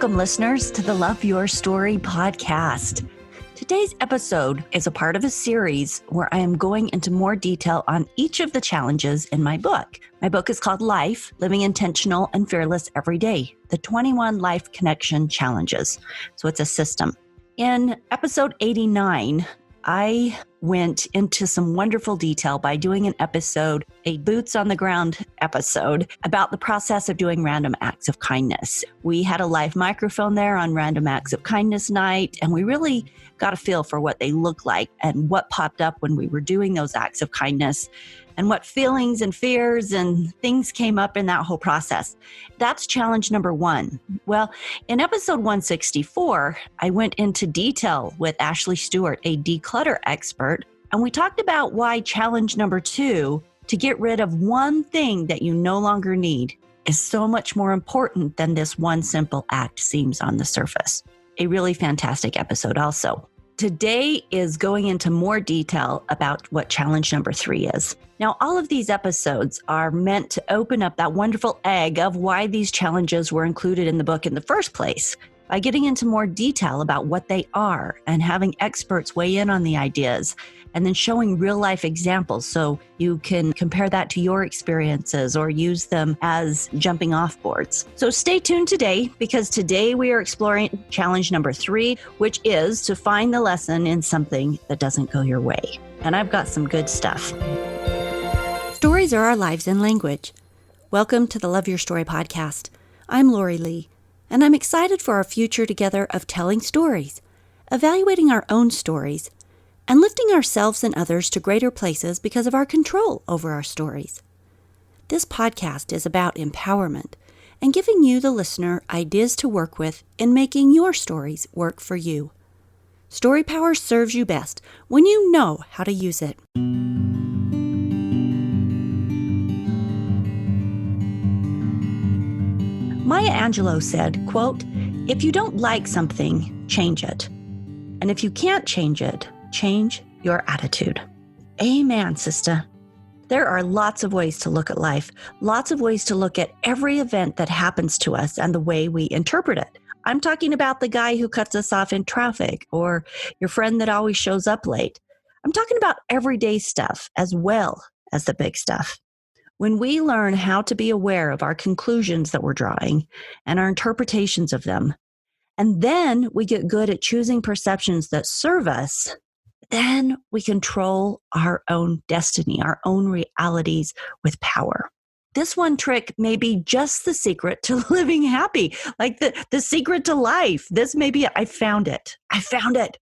Welcome, listeners, to the Love Your Story podcast. Today's episode is a part of a series where I am going into more detail on each of the challenges in my book. My book is called Life, Living Intentional and Fearless Every Day, the 21 Life Connection Challenges. So it's a system. In episode 89, I went into some wonderful detail by doing an episode, a boots on the ground episode, about the process of doing random acts of kindness. We had a live microphone there on Random Acts of Kindness night, and we really got a feel for what they look like and what popped up when we were doing those acts of kindness and what feelings and fears and things came up in that whole process. That's challenge number 1. Well, in episode 164, I went into detail with Ashley Stuart, a de-clutter expert, and we talked about why challenge number 2, to get rid of one thing that you no longer need, is so much more important than this one simple act seems on the surface. A really fantastic episode also. Today is going into more detail about what challenge number 3 is. Now, all of these episodes are meant to open up that wonderful egg of why these challenges were included in the book in the first place, by getting into more detail about what they are and having experts weigh in on the ideas, and then showing real life examples so you can compare that to your experiences or use them as jumping off boards. So stay tuned today, because today we are exploring challenge number 3, which is to find the lesson in something that doesn't go your way. And I've got some good stuff. Stories are our lives in language. Welcome to the Love Your Story podcast. I'm Lori Lee, and I'm excited for our future together of telling stories, evaluating our own stories, and lifting ourselves and others to greater places because of our control over our stories. This podcast is about empowerment and giving you, the listener, ideas to work with in making your stories work for you. Story power serves you best when you know how to use it. Maya Angelou said, quote, "If you don't like something, change it. And if you can't change it, change your attitude." Amen, sister. There are lots of ways to look at life, lots of ways to look at every event that happens to us and the way we interpret it. I'm talking about the guy who cuts us off in traffic or your friend that always shows up late. I'm talking about everyday stuff as well as the big stuff. When we learn how to be aware of our conclusions that we're drawing and our interpretations of them, and then we get good at choosing perceptions that serve us, then we control our own destiny, our own realities with power. This one trick may be just the secret to living happy, like the secret to life. This may be it. I found it.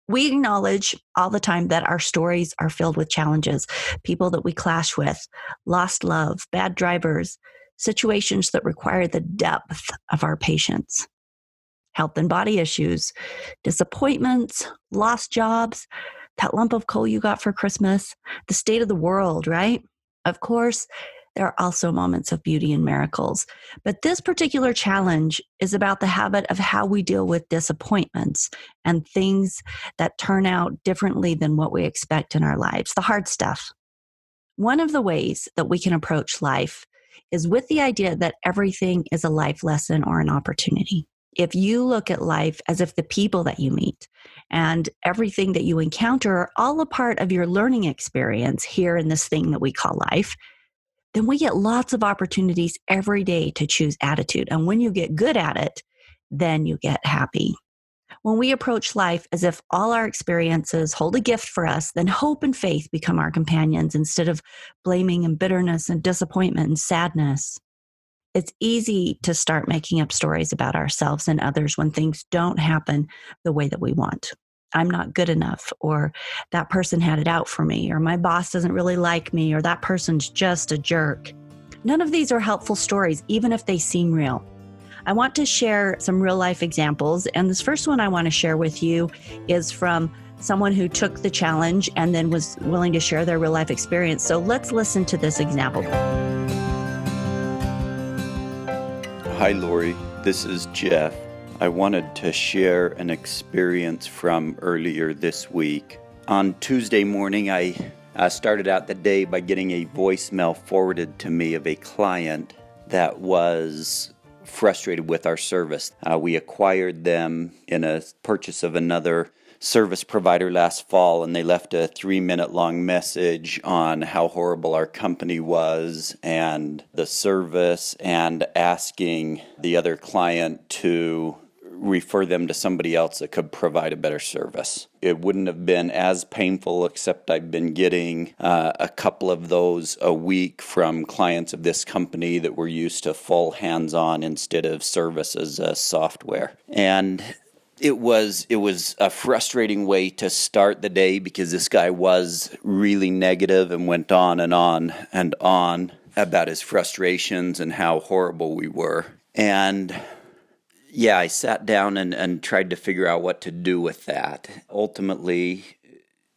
We acknowledge all the time that our stories are filled with challenges, people that we clash with, lost love, bad drivers, situations that require the depth of our patience, health and body issues, disappointments, lost jobs, that lump of coal you got for Christmas, the state of the world, right? Of course, there are also moments of beauty and miracles. But this particular challenge is about the habit of how we deal with disappointments and things that turn out differently than what we expect in our lives, the hard stuff. One of the ways that we can approach life is with the idea that everything is a life lesson or an opportunity. If you look at life as if the people that you meet and everything that you encounter are all a part of your learning experience here in this thing that we call life, then we get lots of opportunities every day to choose attitude. And when you get good at it, then you get happy. When we approach life as if all our experiences hold a gift for us, then hope and faith become our companions instead of blaming and bitterness and disappointment and sadness. It's easy to start making up stories about ourselves and others when things don't happen the way that we want. I'm not good enough, or that person had it out for me, or my boss doesn't really like me, or that person's just a jerk. None of these are helpful stories, even if they seem real. I want to share some real life examples, and this first one I want to share with you is from someone who took the challenge and then was willing to share their real life experience. So let's listen to this example. Hi, Lori. This is Jeff. I wanted to share an experience from earlier this week. On Tuesday morning, I started out the day by getting a voicemail forwarded to me of a client that was frustrated with our service. We acquired them in a purchase of another service provider last fall, and they left a 3-minute long message on how horrible our company was and the service, and asking the other client to refer them to somebody else that could provide a better service. It wouldn't have been as painful, except I've been getting a couple of those a week from clients of this company that were used to full hands-on instead of service as a software. And it was a frustrating way to start the day, because this guy was really negative and went on and on and on about his frustrations and how horrible we were. And yeah, I sat down and tried to figure out what to do with that. Ultimately,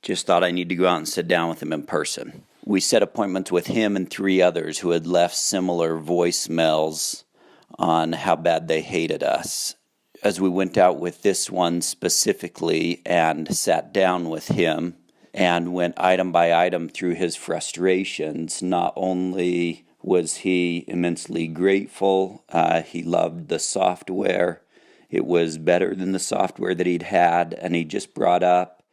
just thought I need to go out and sit down with him in person. We set appointments with him and 3 others who had left similar voicemails on how bad they hated us. As we went out with this one specifically and sat down with him and went item by item through his frustrations, not only was he immensely grateful, he loved the software. It was better than the software that he'd had, and he just brought up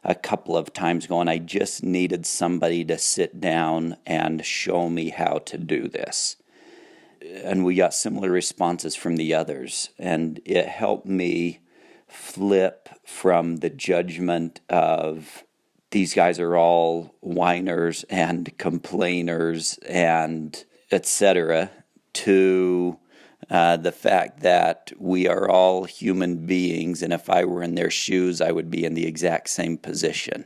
a couple of times going, I just needed somebody to sit down and show me how to do this. And we got similar responses from the others, and it helped me flip from the judgment of these guys are all whiners and complainers and etc. to the fact that we are all human beings, and if I were in their shoes, I would be in the exact same position,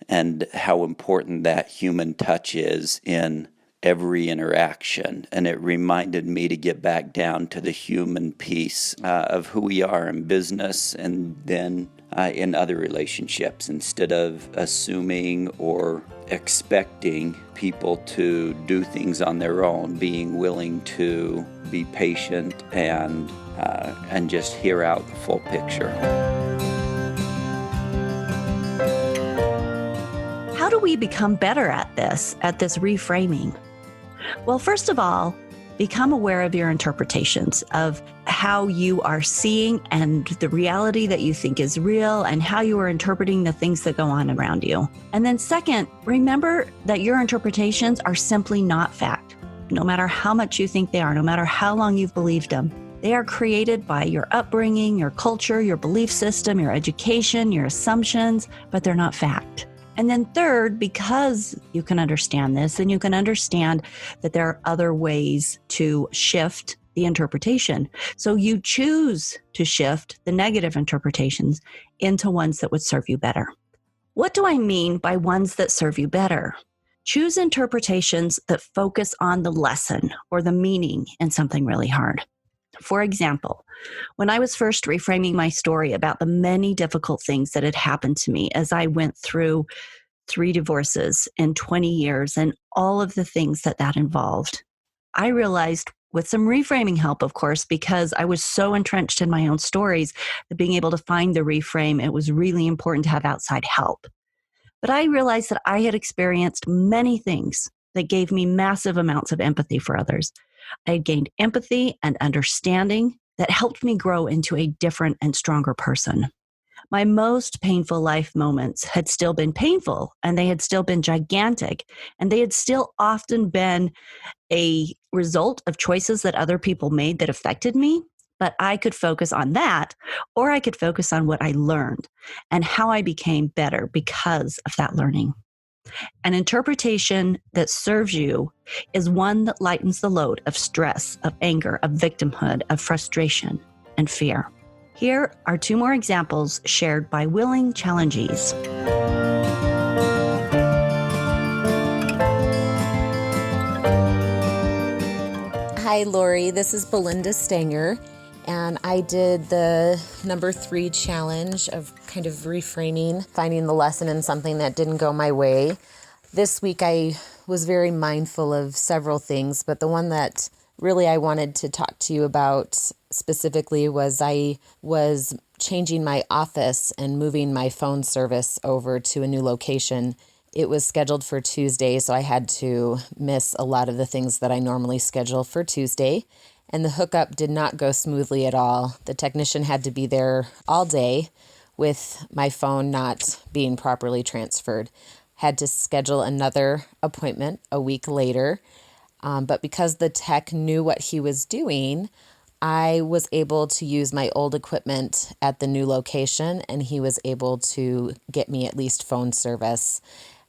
and how important that human touch is in every interaction. And it reminded me to get back down to the human piece of who we are in business and then in other relationships, instead of assuming or expecting people to do things on their own, being willing to be patient and just hear out the full picture. How do we become better at this reframing? Well, first of all, become aware of your interpretations of how you are seeing and the reality that you think is real and how you are interpreting the things that go on around you. And then second, remember that your interpretations are simply not fact, no matter how much you think they are, no matter how long you've believed them. They are created by your upbringing, your culture, your belief system, your education, your assumptions, but they're not fact. And then third, because you can understand this, and you can understand that there are other ways to shift the interpretation. So you choose to shift the negative interpretations into ones that would serve you better. What do I mean by ones that serve you better? Choose interpretations that focus on the lesson or the meaning in something really hard. For example, when I was first reframing my story about the many difficult things that had happened to me as I went through 3 divorces in 20 years and all of the things that involved, I realized, with some reframing help, of course, because I was so entrenched in my own stories, that being able to find the reframe, it was really important to have outside help. But I realized that I had experienced many things that gave me massive amounts of empathy for others. I had gained empathy and understanding that helped me grow into a different and stronger person. My most painful life moments had still been painful, and they had still been gigantic, and they had still often been a result of choices that other people made that affected me. But I could focus on that, or I could focus on what I learned and how I became better because of that learning. An interpretation that serves you is one that lightens the load of stress, of anger, of victimhood, of frustration, and fear. Here are 2 more examples shared by willing challengees. Hi, Lori. This is Belinda Stanger, and I did the number 3 challenge of kind of reframing, finding the lesson in something that didn't go my way. This week, I was very mindful of several things, but the one that really I wanted to talk to you about specifically was I was changing my office and moving my phone service over to a new location. It was scheduled for Tuesday, so I had to miss a lot of the things that I normally schedule for Tuesday. and the hookup did not go smoothly at all. The technician had to be there all day with my phone not being properly transferred. Had to schedule another appointment a week later. But because the tech knew what he was doing, I was able to use my old equipment at the new location, and he was able to get me at least phone service.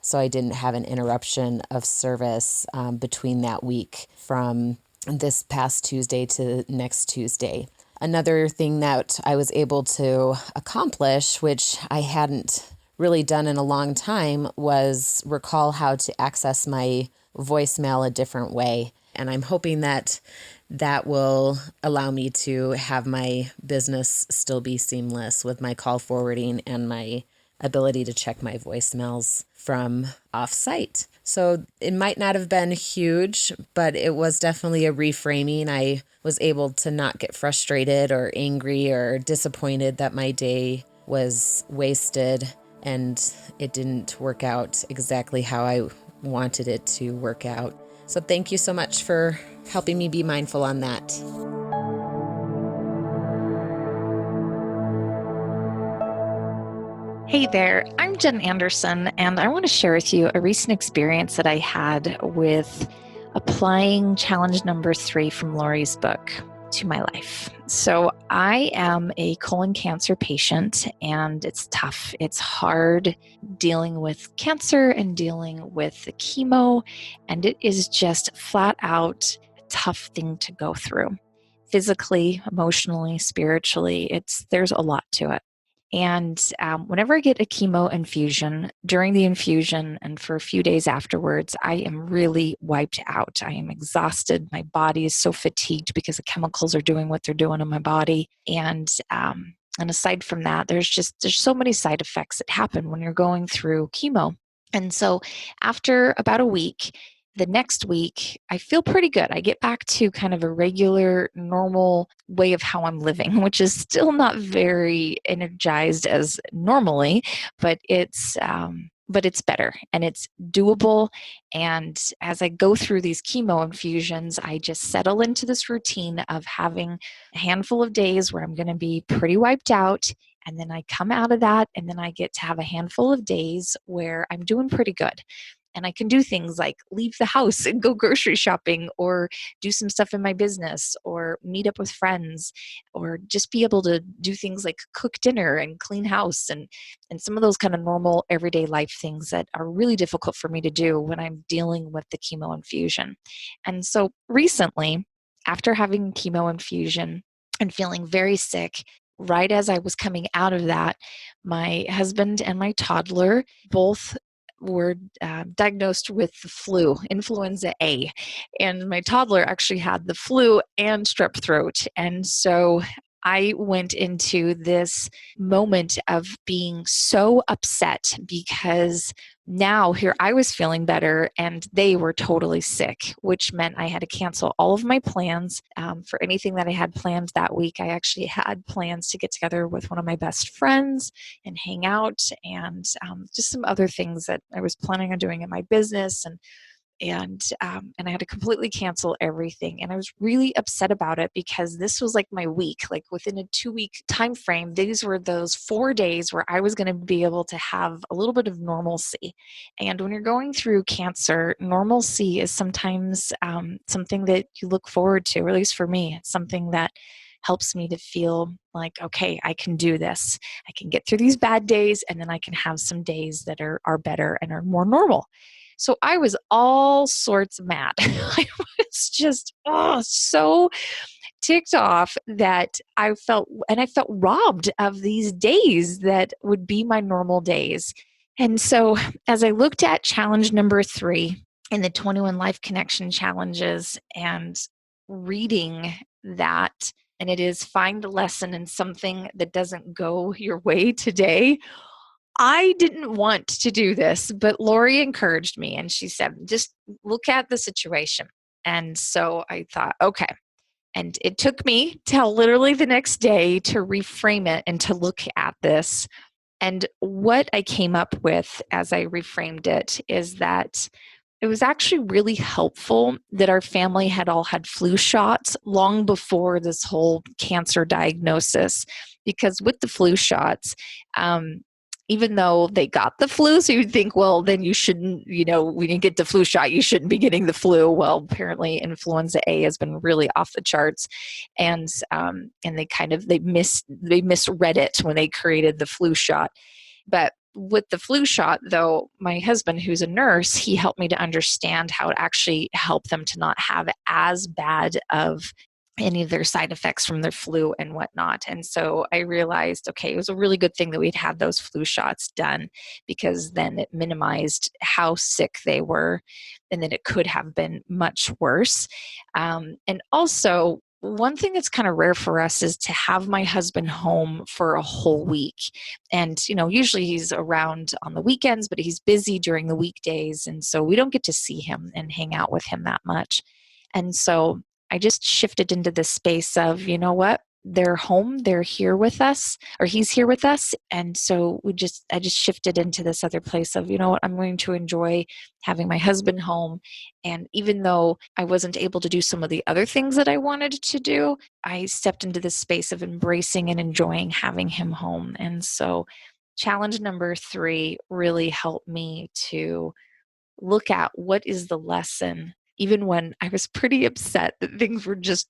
So I didn't have an interruption of service between that week from this past Tuesday to next Tuesday. Another thing that I was able to accomplish, which I hadn't really done in a long time, was recall how to access my voicemail a different way. And I'm hoping that that will allow me to have my business still be seamless with my call forwarding and my ability to check my voicemails from off-site. So it might not have been huge, but it was definitely a reframing. I was able to not get frustrated or angry or disappointed that my day was wasted and it didn't work out exactly how I wanted it to work out. So thank you so much for helping me be mindful on that. Hey there, I'm Jen Anderson, and I want to share with you a recent experience that I had with applying challenge number 3 from Lori's book to my life. So I am a colon cancer patient, and it's tough. It's hard dealing with cancer and dealing with the chemo, and it is just flat out a tough thing to go through. Physically, emotionally, spiritually, there's a lot to it. And whenever I get a chemo infusion, during the infusion and for a few days afterwards, I am really wiped out. I am exhausted. My body is so fatigued because the chemicals are doing what they're doing in my body. And aside from that, there's so many side effects that happen when you're going through chemo. And so after about a week, the next week, I feel pretty good. I get back to kind of a regular, normal way of how I'm living, which is still not very energized as normally, but it's better and it's doable. And as I go through these chemo infusions, I just settle into this routine of having a handful of days where I'm going to be pretty wiped out. And then I come out of that, and then I get to have a handful of days where I'm doing pretty good. And I can do things like leave the house and go grocery shopping, or do some stuff in my business, or meet up with friends, or just be able to do things like cook dinner and clean house and some of those kind of normal everyday life things that are really difficult for me to do when I'm dealing with the chemo infusion. And so recently, after having chemo infusion and feeling very sick, right as I was coming out of that, my husband and my toddler both were diagnosed with the flu, influenza A. And my toddler actually had the flu and strep throat. And so I went into this moment of being so upset because now here I was feeling better and they were totally sick, which meant I had to cancel all of my plans for anything that I had planned that week. I actually had plans to get together with one of my best friends and hang out, and just some other things that I was planning on doing in my business, and I had to completely cancel everything. And I was really upset about it because this was like my week, like within a 2-week time frame. These were those 4 days where I was going to be able to have a little bit of normalcy. And when you're going through cancer, normalcy is sometimes something that you look forward to, or at least for me, it's something that helps me to feel like, okay, I can do this. I can get through these bad days, and then I can have some days that are better and are more normal. So I was all sorts of mad. I was just so ticked off that I felt robbed of these days that would be my normal days. And so as I looked at challenge number 3 in the 21 Life Connection challenges and reading that, and it is find a lesson in something that doesn't go your way today. I didn't want to do this, but Lori encouraged me, and she said, just look at the situation. And so I thought, okay. And it took me till literally the next day to reframe it and to look at this. And what I came up with as I reframed it is that it was actually really helpful that our family had all had flu shots long before this whole cancer diagnosis, because with the flu shots, even though they got the flu, so you'd think, well, then you shouldn't, when you get the flu shot, you shouldn't be getting the flu. Well, apparently influenza A has been really off the charts. And they misread it when they created the flu shot. But with the flu shot, though, my husband, who's a nurse, he helped me to understand how to actually help them to not have as bad of any of their side effects from their flu and whatnot. And so I realized, okay, it was a really good thing that we'd had those flu shots done, because then it minimized how sick they were, and then it could have been much worse. And also, one thing that's kind of rare for us is to have my husband home for a whole week. And, usually he's around on the weekends, but he's busy during the weekdays. And so we don't get to see him and hang out with him that much. And so I just shifted into this space of, you know what? They're home, they're here with us, or he's here with us. And so I just shifted into this other place of, you know what, I'm going to enjoy having my husband home. And even though I wasn't able to do some of the other things that I wanted to do, I stepped into this space of embracing and enjoying having him home. And so challenge number 3 really helped me to look at what is the lesson, even when I was pretty upset that things were just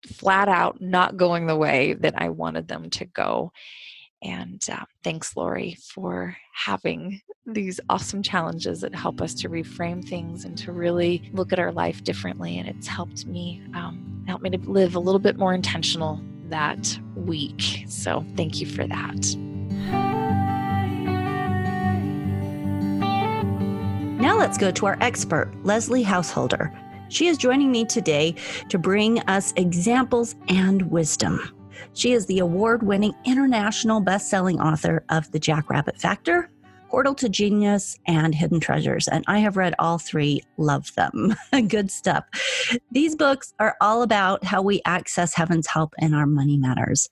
flat out not going the way that I wanted them to go. And thanks, Lori, for having these awesome challenges that help us to reframe things and to really look at our life differently. And it's helped me to live a little bit more intentional that week. So thank you for that. Now let's go to our expert, Leslie Householder. She is joining me today to bring us examples and wisdom. She is the award-winning international best-selling author of The Jackrabbit Factor, Portal to Genius, and Hidden Treasures. And I have read all 3, love them. Good stuff. These books are all about how we access heaven's help in our money matters,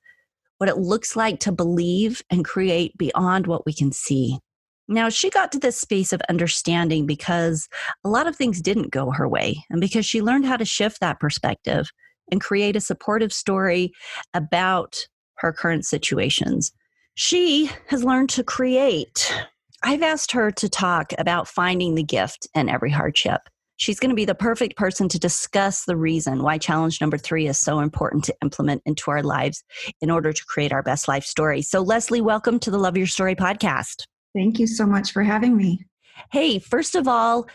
what it looks like to believe and create beyond what we can see. Now, she got to this space of understanding because a lot of things didn't go her way, and because she learned how to shift that perspective and create a supportive story about her current situations. She has learned to create. I've asked her to talk about finding the gift in every hardship. She's going to be the perfect person to discuss the reason why challenge number 3 is so important to implement into our lives in order to create our best life story. So, Leslie, welcome to the Love Your Story podcast. Thank you so much for having me. Hey, first of all,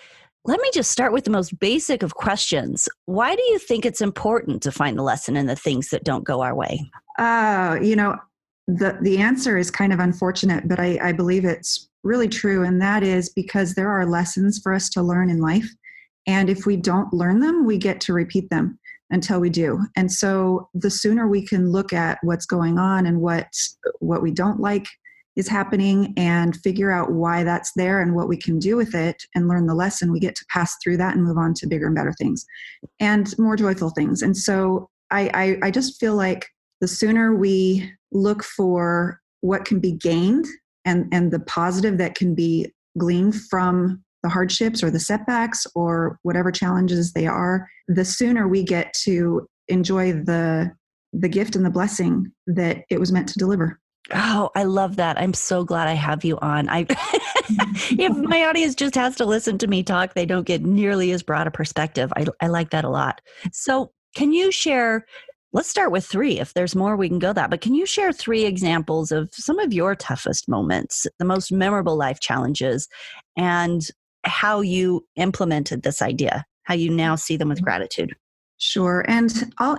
let me just start with the most basic of questions. Why do you think it's important to find the lesson in the things that don't go our way? The answer is kind of unfortunate, but I believe it's really true. And that is because there are lessons for us to learn in life. And if we don't learn them, we get to repeat them until we do. And so the sooner we can look at what's going on and what we don't like is happening and figure out why that's there and what we can do with it and learn the lesson, we get to pass through that and move on to bigger and better things and more joyful things. And so I just feel like the sooner we look for what can be gained and the positive that can be gleaned from the hardships or the setbacks or whatever challenges they are, the sooner we get to enjoy the gift and the blessing that it was meant to deliver. Oh, I love that. I'm so glad I have you on. If my audience just has to listen to me talk, they don't get nearly as broad a perspective. I like that a lot. So can you share, let's start with 3. If there's more, we can go that. But can you share 3 examples of some of your toughest moments, the most memorable life challenges, and how you implemented this idea, how you now see them with gratitude? Sure. And I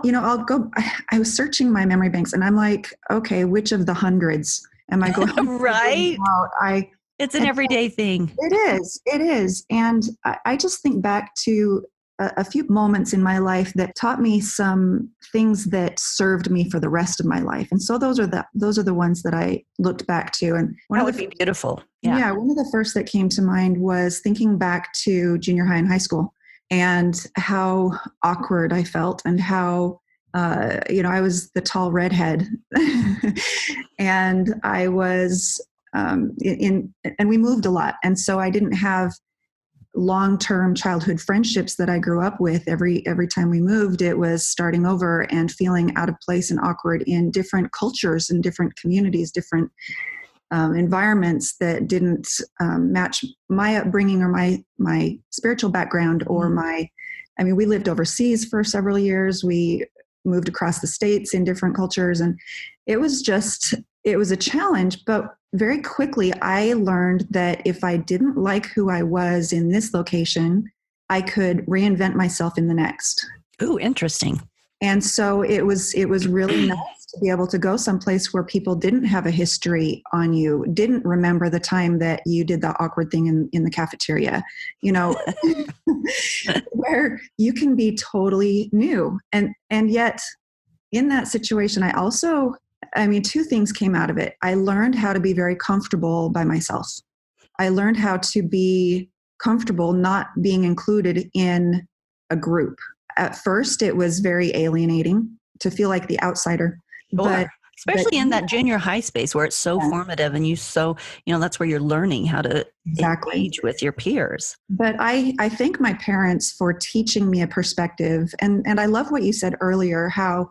was searching my memory banks and I'm like, okay, which of the hundreds am I going right? Out? It's an everyday thing. It is. And I just think back to a few moments in my life that taught me some things that served me for the rest of my life. And so those are the ones that I looked back to. And that would be beautiful. Yeah. One of the first that came to mind was thinking back to junior high and high school and how awkward I felt and how, I was the tall redhead and I was and we moved a lot. And so I didn't have long-term childhood friendships that I grew up with. Every time we moved, it was starting over and feeling out of place and awkward in different cultures and different communities, different environments that didn't match my upbringing or my spiritual background or we lived overseas for several years. We moved across the states in different cultures, and it was a challenge, but very quickly I learned that if I didn't like who I was in this location, I could reinvent myself in the next. Ooh, interesting. And so it was really nice to be able to go someplace where people didn't have a history on you, didn't remember the time that you did that awkward thing in the cafeteria, where you can be totally new. And yet in that situation, two things came out of it. I learned how to be very comfortable by myself. I learned how to be comfortable not being included in a group. At first, it was very alienating to feel like the outsider. Sure. Especially in that junior high space where it's so formative and that's where you're learning how to engage with your peers. But I thank my parents for teaching me a perspective. And I love what you said earlier, how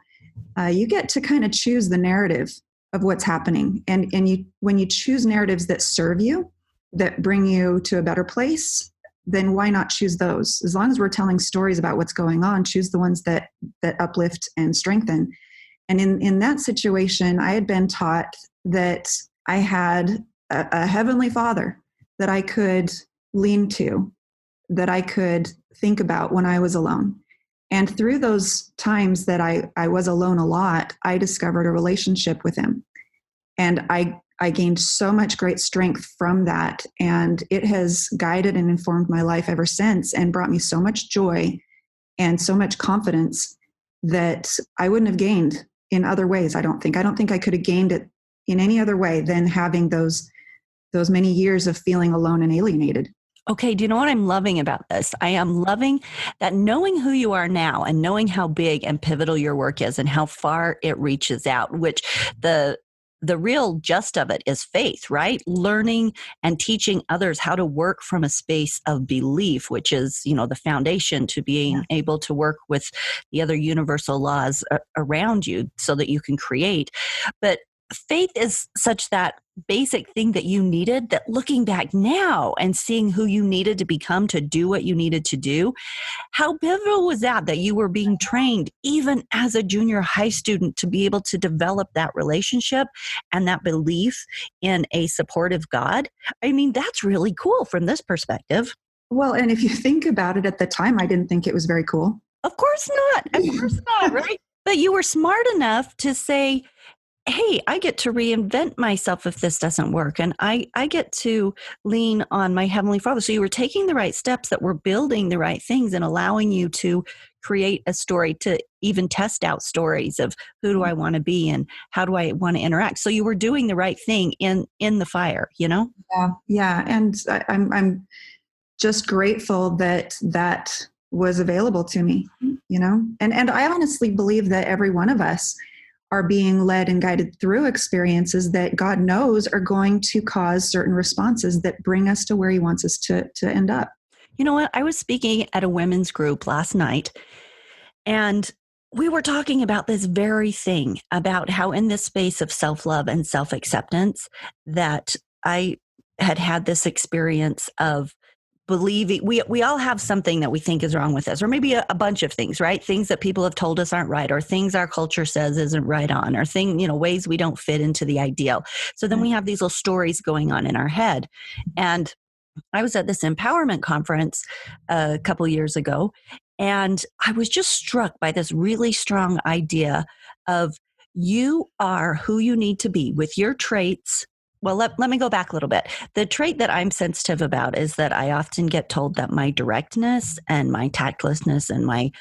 you get to kind of choose the narrative of what's happening. And when you choose narratives that serve you, that bring you to a better place, then why not choose those? As long as we're telling stories about what's going on, choose the ones that uplift and strengthen. And in that situation, I had been taught that I had a heavenly Father that I could lean to, that I could think about when I was alone. And through those times that I was alone a lot, I discovered a relationship with him. And I gained so much great strength from that. And it has guided and informed my life ever since and brought me so much joy and so much confidence that I wouldn't have gained in other ways. I don't think I could have gained it in any other way than having those many years of feeling alone and alienated. Okay, do you know what I'm loving about this? I am loving that knowing who you are now and knowing how big and pivotal your work is and how far it reaches out, which the real gist of it is faith, right? Learning and teaching others how to work from a space of belief, which is, the foundation to being able to work with the other universal laws around you so that you can create. But faith is such that basic thing that you needed, that looking back now and seeing who you needed to become to do what you needed to do, how pivotal was that you were being trained even as a junior high student to be able to develop that relationship and that belief in a supportive God? I mean, that's really cool from this perspective. Well, and if you think about it, at the time, I didn't think it was very cool. Of course not. Of course not, right? But you were smart enough to say, hey, I get to reinvent myself if this doesn't work. And I get to lean on my Heavenly Father. So you were taking the right steps that were building the right things and allowing you to create a story, to even test out stories of who do I want to be and how do I want to interact. So you were doing the right thing in the fire, Yeah. And I'm just grateful that was available to me, and I honestly believe that every one of us are being led and guided through experiences that God knows are going to cause certain responses that bring us to where he wants us to end up. You know what? I was speaking at a women's group last night, and we were talking about this very thing, about how in this space of self-love and self-acceptance that I had this experience of believing we all have something that we think is wrong with us, or maybe a bunch of things, right? Things that people have told us aren't right, or things our culture says isn't right on, or ways we don't fit into the ideal. So then we have these little stories going on in our head. And I was at this empowerment conference a couple years ago, and I was just struck by this really strong idea of you are who you need to be with your traits. Well, let me go back a little bit. The trait that I'm sensitive about is that I often get told that my directness and my tactlessness and my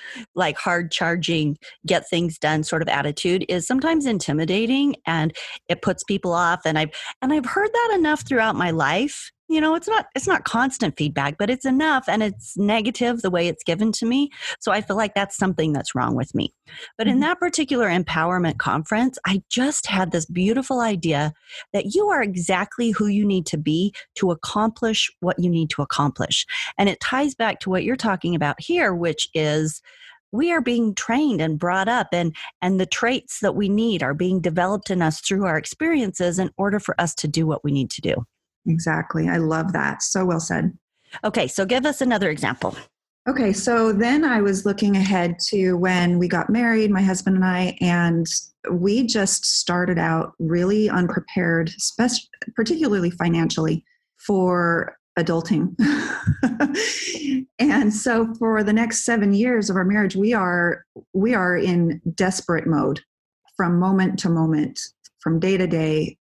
hard charging, get things done sort of attitude is sometimes intimidating, and it puts people off. And I've heard that enough throughout my life it's not constant feedback, but it's enough, and it's negative the way it's given to me. So I feel like that's something that's wrong with me. But in that particular empowerment conference, I just had this beautiful idea that you are exactly who you need to be to accomplish what you need to accomplish. And it ties back to what you're talking about here, which is we are being trained and brought up, and the traits that we need are being developed in us through our experiences in order for us to do what we need to do. Exactly. I love that. So well said. Okay, so give us another example. Okay, so then I was looking ahead to when we got married, my husband and I, and we just started out really unprepared, particularly financially, for adulting. And so for the next 7 years of our marriage, we are in desperate mode from moment to moment, from day to day,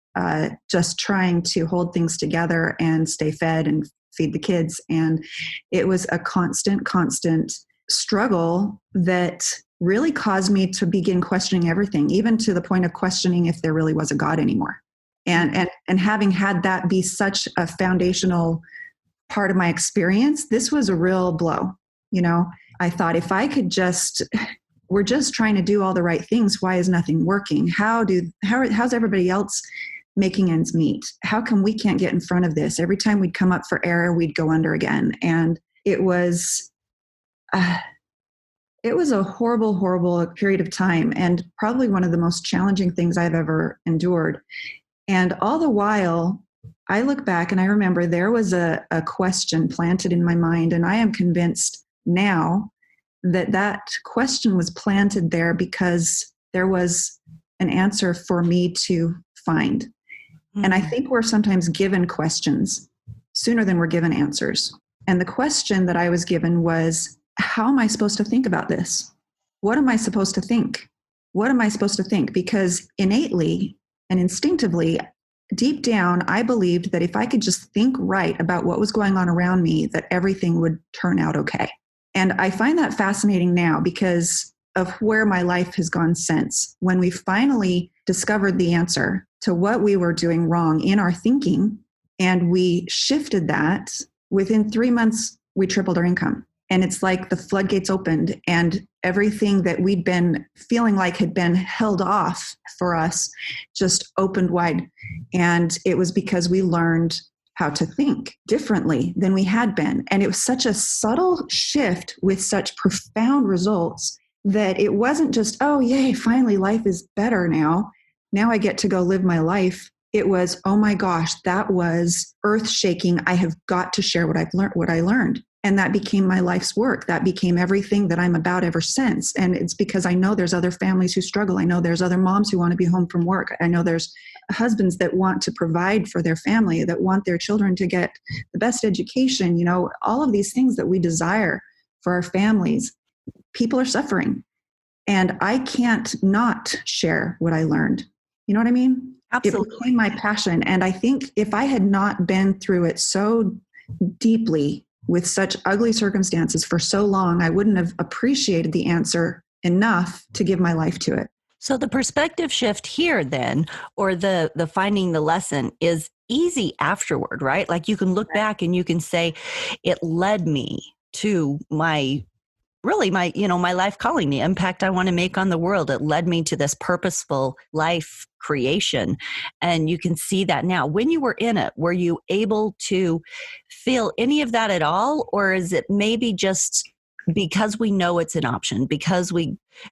just trying to hold things together and stay fed and feed the kids. And it was a constant struggle that really caused me to begin questioning everything, even to the point of questioning if there really was a God anymore. And having had that be such a foundational part of my experience, this was a real blow. I thought, if I could we're just trying to do all the right things. Why is nothing working? How's everybody else making ends meet? How come we can't get in front of this? Every time we'd come up for air, we'd go under again. And it was a horrible period of time, and probably one of the most challenging things I've ever endured. And all the while, I look back and I remember there was a question planted in my mind, and I am convinced now that question was planted there because there was an answer for me to find. And I think we're sometimes given questions sooner than we're given answers. And the question that I was given was, how am I supposed to think about this? What am I supposed to think? What am I supposed to think? Because innately and instinctively, deep down, I believed that if I could just think right about what was going on around me, that everything would turn out okay. And I find that fascinating now because of where my life has gone since. When we finally discovered the answer to what we were doing wrong in our thinking, and we shifted that, within 3 months, we tripled our income. And it's like the floodgates opened, and everything that we'd been feeling like had been held off for us just opened wide. And it was because we learned how to think differently than we had been. And it was such a subtle shift with such profound results that it wasn't just, oh, yay, finally life is better now. Now I get to go live my life. It was, oh my gosh, that was earth shaking. I have got to share what I learned. And that became my life's work. That became everything that I'm about ever since. And it's because I know there's other families who struggle. I know there's other moms who want to be home from work. I know there's husbands that want to provide for their family, that want their children to get the best education. All of these things that we desire for our families, people are suffering. And I can't not share what I learned. You know what I mean? Absolutely. It became my passion. And I think if I had not been through it so deeply with such ugly circumstances for so long, I wouldn't have appreciated the answer enough to give my life to it. So the perspective shift here then, or the finding the lesson, is easy afterward, right? Like you can look back and you can say, it led me to my life calling, the impact I want to make on the world. It led me to this purposeful life creation. And you can see that now. When you were in it, were you able to feel any of that at all? Or is it maybe just because we know it's an option,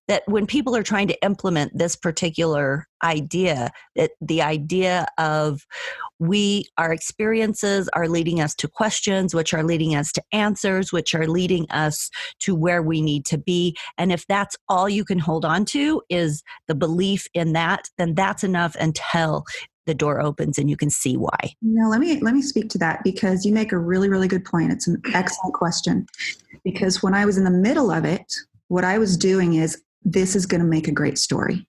that when people are trying to implement this particular idea, that the idea of our experiences are leading us to questions, which are leading us to answers, which are leading us to where we need to be. And if that's all you can hold on to is the belief in that, then that's enough until the door opens and you can see why. Now, let me speak to that, because you make a really, really good point. It's an excellent question. Because when I was in the middle of it, what I was doing is, this is going to make a great story.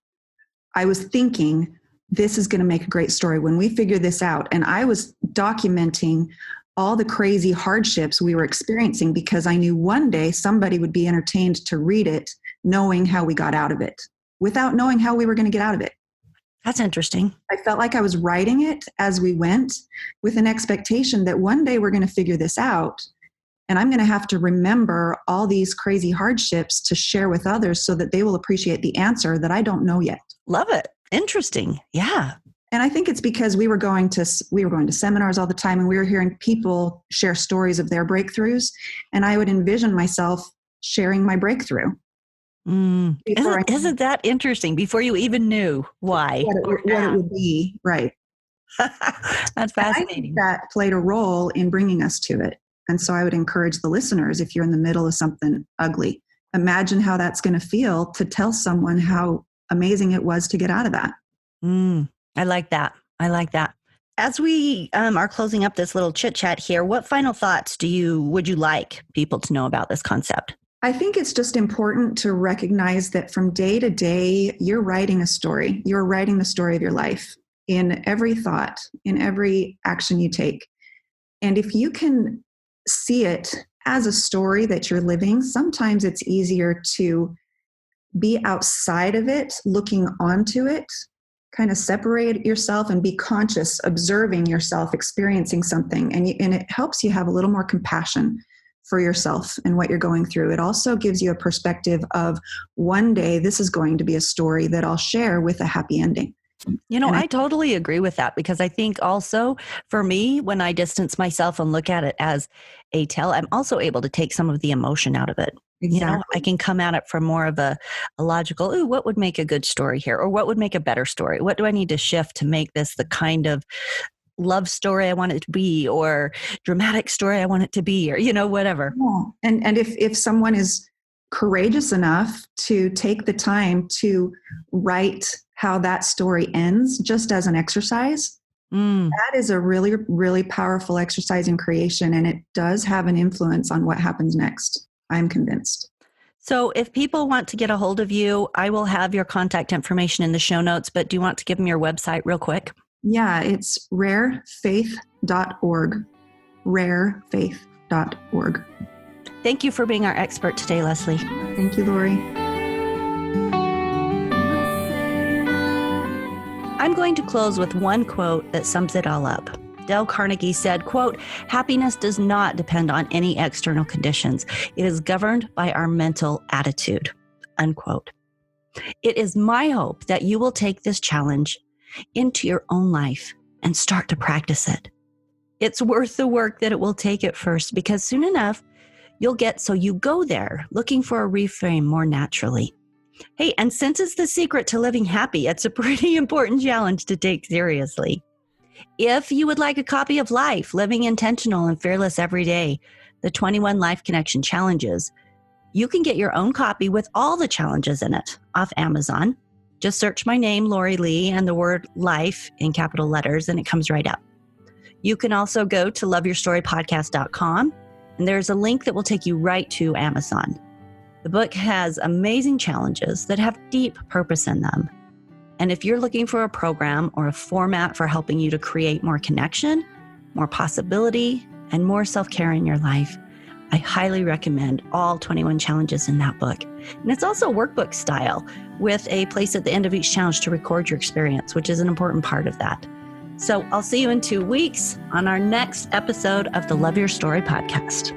I was thinking, this is going to make a great story when we figure this out. And I was documenting all the crazy hardships we were experiencing, because I knew one day somebody would be entertained to read it, knowing how we got out of it, without knowing how we were going to get out of it. That's interesting. I felt like I was writing it as we went with an expectation that one day we're going to figure this out. And I'm going to have to remember all these crazy hardships to share with others so that they will appreciate the answer that I don't know yet. Love it. Interesting. Yeah. And I think it's because we were going to seminars all the time, and we were hearing people share stories of their breakthroughs. And I would envision myself sharing my breakthrough. Isn't that interesting? Before you even knew why. What it would be. Right. That's fascinating. I think that played a role in bringing us to it. And so I would encourage the listeners, if you're in the middle of something ugly, imagine how that's going to feel to tell someone how amazing it was to get out of that. I like that. I like that. As we are closing up this little chit chat here, what final thoughts would you like people to know about this concept? I think it's just important to recognize that from day to day, you're writing a story. You're writing the story of your life in every thought, in every action you take. And if you can see it as a story that you're living, sometimes it's easier to be outside of it, looking onto it, kind of separate yourself and be conscious, observing yourself, experiencing something. And it helps you have a little more compassion for yourself and what you're going through. It also gives you a perspective of one day this is going to be a story that I'll share with a happy ending. I totally agree with that, because I think also for me, when I distance myself and look at it as a tell, I'm also able to take some of the emotion out of it. Exactly. I can come at it from more of a logical, what would make a good story here? Or what would make a better story? What do I need to shift to make this the kind of love story I want it to be, or dramatic story I want it to be, or, whatever. Yeah. And if someone is courageous enough to take the time to write how that story ends, just as an exercise, that is a really, really powerful exercise in creation. And it does have an influence on what happens next. I'm convinced. So if people want to get a hold of you, I will have your contact information in the show notes, but do you want to give them your website real quick? Yeah, it's rarefaith.org. Rarefaith.org. Thank you for being our expert today, Leslie. Thank you, Lori. I'm going to close with one quote that sums it all up. Dale Carnegie said, quote, "Happiness does not depend on any external conditions. It is governed by our mental attitude," unquote. It is my hope that you will take this challenge into your own life and start to practice it. It's worth the work that it will take at first, because soon enough, you'll get so you go there looking for a reframe more naturally. Hey, and since it's the secret to living happy, it's a pretty important challenge to take seriously. If you would like a copy of Life, Living Intentional and Fearless Every Day, the 21 Life Connection Challenges, you can get your own copy with all the challenges in it off Amazon. Just search my name, Lori Lee, and the word life in capital letters, and it comes right up. You can also go to loveyourstorypodcast.com, and there's a link that will take you right to Amazon. The book has amazing challenges that have deep purpose in them. And if you're looking for a program or a format for helping you to create more connection, more possibility, and more self-care in your life, I highly recommend all 21 challenges in that book. And it's also workbook style, with a place at the end of each challenge to record your experience, which is an important part of that. So I'll see you in 2 weeks on our next episode of the Love Your Story podcast.